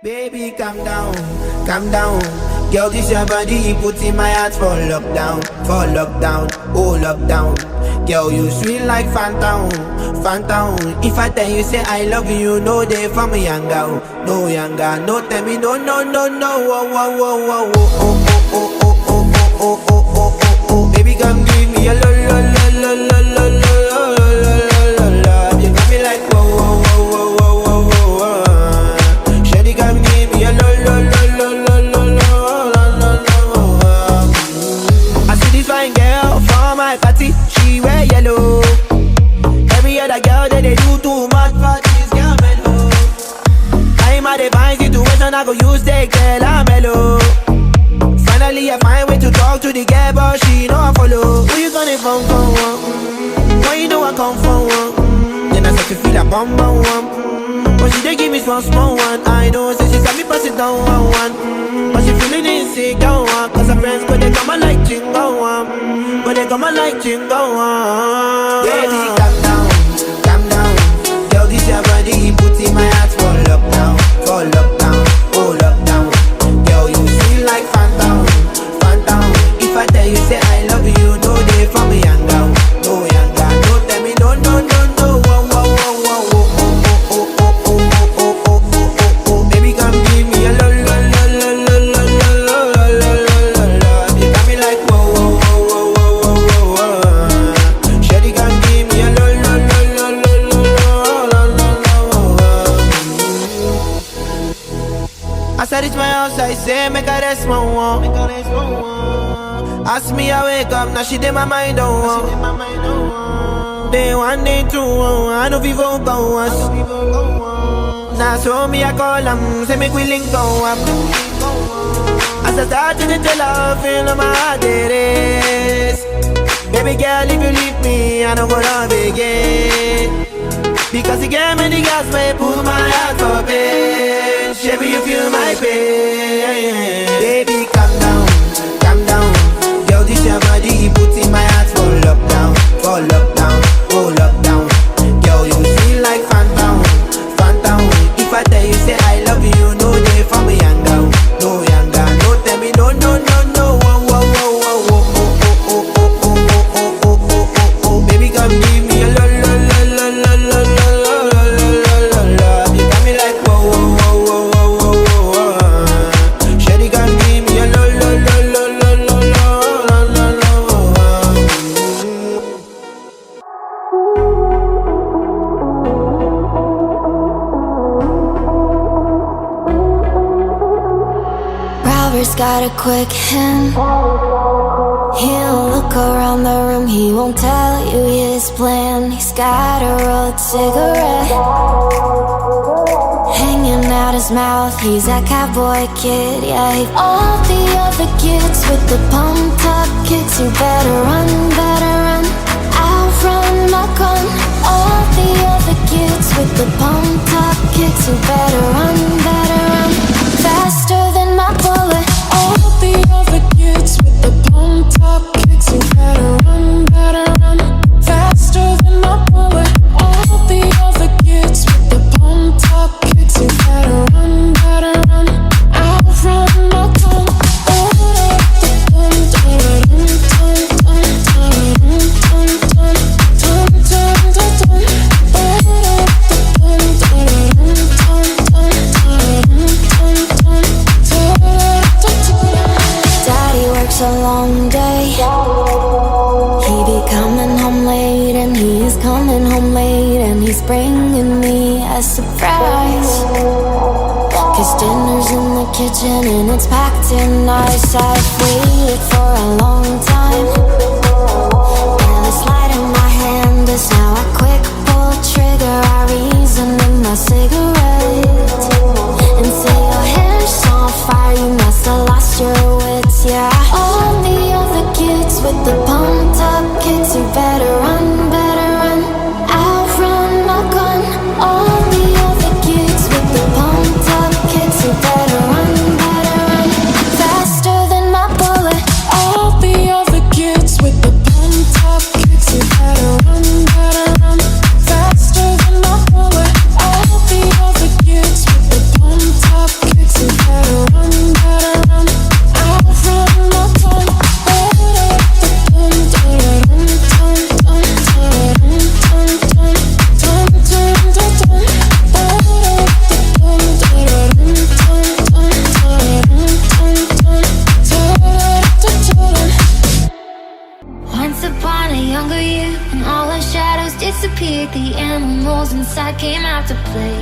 Baby, calm down, calm down. Girl, this your body, put in my heart for lockdown, oh lockdown. Girl, you sweet like phantom, phantom. If I tell you say I love you, no day for me younger, no younger. No tell me no, no, no, no. Oh, oh, oh, oh, oh, oh, oh, oh, oh, oh, oh, oh, oh, oh. Baby, come give me a lo, lo, lo, lo, lo, lo, lo, lo, lo, lo. You got me like whoa, whoa, whoa, whoa, whoa, whoa, whoa. Shawty, come give me a lo, lo, lo, lo, lo, lo, lo, lo. I see this fine girl for my party, she wear yellow. Every other girl that they do too much for this girl mellow. I'm at a fine situation, I go use the girl I'm mellow. Finally I find way to talk to the girl, but she know I follow. Who you gonna phone for one? Why you know I come for one? Then I start to feel a bum bum one. But she dey give me small small one. I know, say she got me pass it down one. But she feeling insecure one. Cause her friends go they come and like chingo one. But they come and like chingo one. Baby, calm down, calm down. Girl, this your body, put in my heart for lockdown, oh lockdown. Girl, you feel like phantom, phantom. If I tell you say I love you, no day for me younger, no younger. No tell me no, no, no, no. Whoa, whoa, whoa, whoa, oh, oh, oh, oh, oh, oh, oh, oh, oh, oh. Baby, come give me a lo, lo, lo, lo, lo, lo, lo, lo, lo, lo, lo. You got me like whoa, whoa, whoa, whoa, whoa, whoa, whoa. Shawty, come give me a lo, lo, lo, lo, lo, lo, lo, lo, lo. As I reach my house, I say, make a rest, my one. Ask me, I wake up, now she did my mind, don't want. Day one, day two, I know people go us. Now so me, I call them, say make we link go up. As I start to tell her, feel on my heart it is. Baby girl, if you leave me, I don't go love again. Because you gave me the gas, may pull my heart for pain. Baby, you feel my pain. Baby, calm down, calm down. Girl, this your body, put in my heart for lockdown, oh lockdown. Girl, you feel like phantom, phantom. If I tell you say I love you, no day for me younger, no younger. No tell me no, no, no, no. Whoa, whoa, whoa, whoa, oh, oh, oh, oh, oh, oh, oh, oh, oh, oh. Baby, come give me a lo, lo, lo, lo, lo, lo, lo, lo, lo, lo, lo. You got me like whoa, whoa, whoa, whoa, whoa, whoa, whoa. Shawty, come give me a lo, lo, lo, lo, lo, lo, lo, lo, lo. Robert's got a quick hand. He'll look around the room, he won't tell you his plan. He's got a rolled cigarette hanging out his mouth, he's that cowboy kid, yeah. All the other kids with the pumped up kicks, you better run, I'll run my gun. All the other kids with the pumped up kicks, you better run, faster than my bullet. All the other kids with the pumped up kicks, you better run, faster than my bullet. All the other kids with the pumped up kicks, you better run, I'll run my gun. Daddy works a long day, he be coming home late, and he's coming home late, and he's bringing me a surprise. Cause dinner's in the kitchen and it's packed in nice. I've waited for a long time, and this light in my hand is now a quick pull trigger. I reason in my cigarette and say your hair's on fire, you must have lost your wits, yeah. All the other kids with the pumped up kicks, you better run, I'll run my gun. All the other kids with the pumped up kicks, you better run, faster than my bullet. All the other kids with the pumped up kicks, you better run, disappeared, the animals inside came out to play.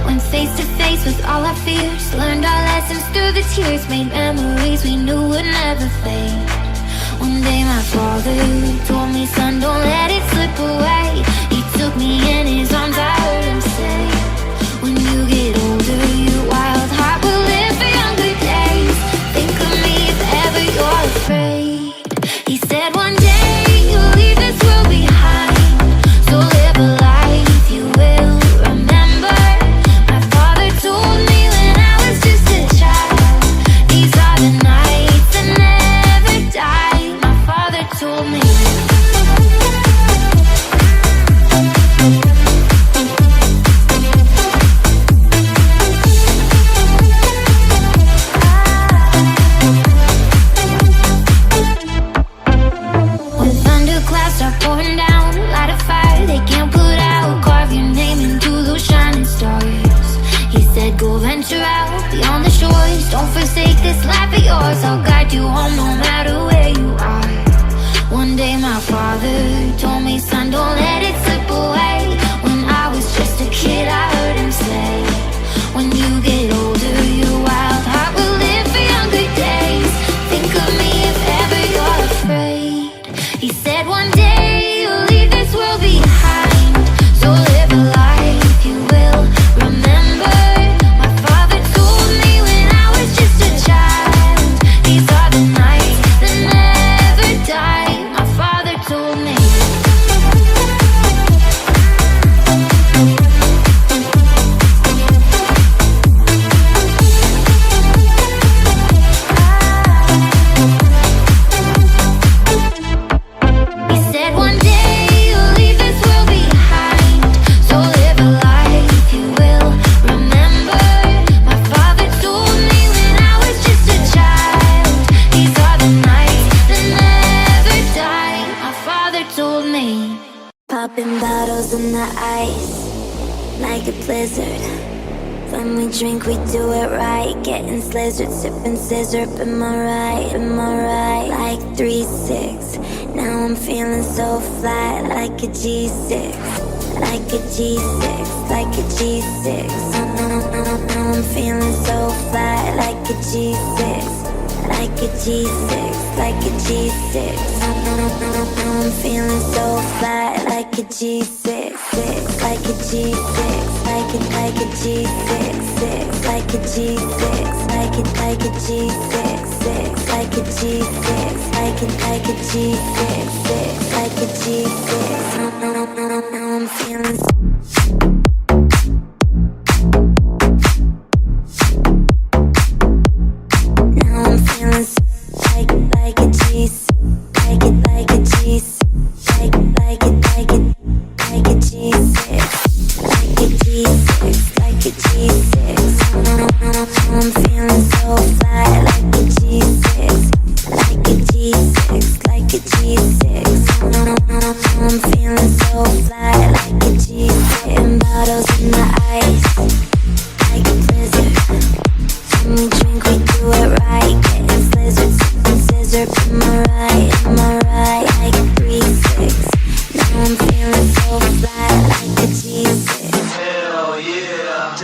Went face to face with all our fears, learned our lessons through the tears, made memories we knew would never fade. One day my father told me, son, don't let it slip away. He took me in his arms, I heard him say, when you get older, your wild heart will live for younger days. Think of me if ever you're afraid. He said one day you'll leave this world behind, so live a life you will remember. My father told me when I was just a child, these are the nights that never die. My father told me. When thunderclouds start pouring down, light a fire they can't put out, carve your name into those shining stars. He said go venture out beyond the shores, don't forsake this life of yours. I'll guide you home no matter where you are. One day my father told me, son, don't let it slip away. When I was just a kid I heard him say, when you get older your wild heart will live for younger days. Think of me if ever you're afraid. He said one day you'll leave this world behind, so live a life you will remember. My father told me when I was just a child, these are the nights that never die. My father told me. He said one day you'll leave this world behind, so live a life you will remember. My father told me when I was just a child, these are the nights that never die. My father told me. Popping bottles in the ice, like a blizzard. When we drink, we do it right. Getting slizzard, sipping scissor. Am I right? Am I right? Like 3-6. Now I'm feeling so flat, like a G6. Like a G6, like a G6. Now I'm feeling so flat, like a G6. Like a G6, like a G6. Now I'm feeling so flat, like a G6, like a G6, like a G6, like a G6, like a G6, like a G6, like a G6, like a G6. Now I'm feeling. Now I'm feeling like a G6, like a G6, like a G6, like a G6, like a G6. Now I'm feeling so flat, like a G6, like a G6, like a G6. Now I'm feeling so flat, like a G6. And bottles in the ice, like a blizzard. When we drink, we do it right. Getting slizzard, sipping scissor. Am I right? Am I right? Like 3-6. Now I'm feeling so flat, like a G6. Hell yeah.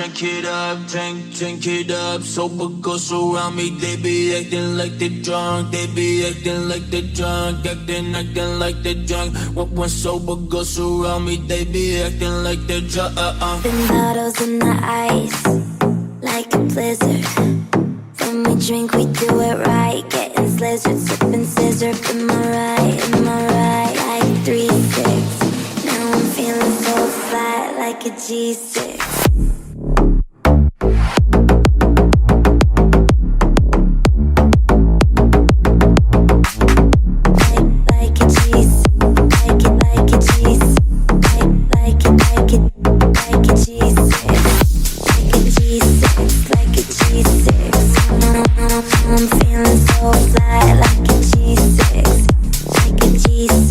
Drink it up. Sober girls around me, they be acting like they drunk. They be acting like they drunk. Acting like they drunk. When sober girls around me, they be acting like they drunk. Been bottles in the ice, like a blizzard. When we drink, we do it right. Getting slizzard, sipping scissor. Am I right? Am I right? Like 3-6. Now I'm feeling so flat, like a G6. Like a G6, like a G6, like a G6, like a G6, like a G6. Now I'm feeling so flat, like a G6, like a G6,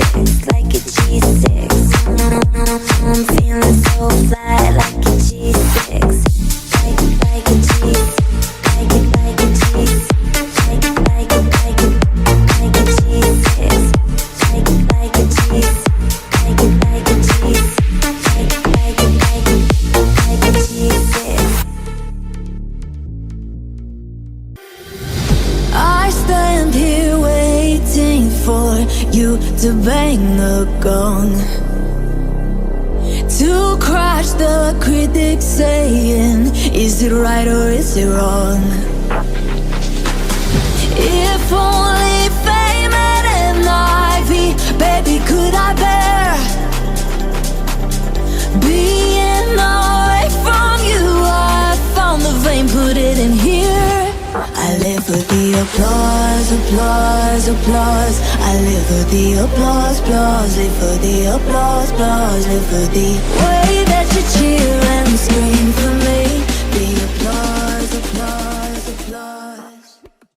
like a G6. Now I'm feeling so flat, like a G6. to bang the gong, to crush the critics saying, is it right or is it wrong? If only fame had an ivy, baby, could I bear being away from you? I found the vein, put it in here. I live for the applause, applause, applause. I live for the applause, applause. Live for the applause, applause. Live for the way that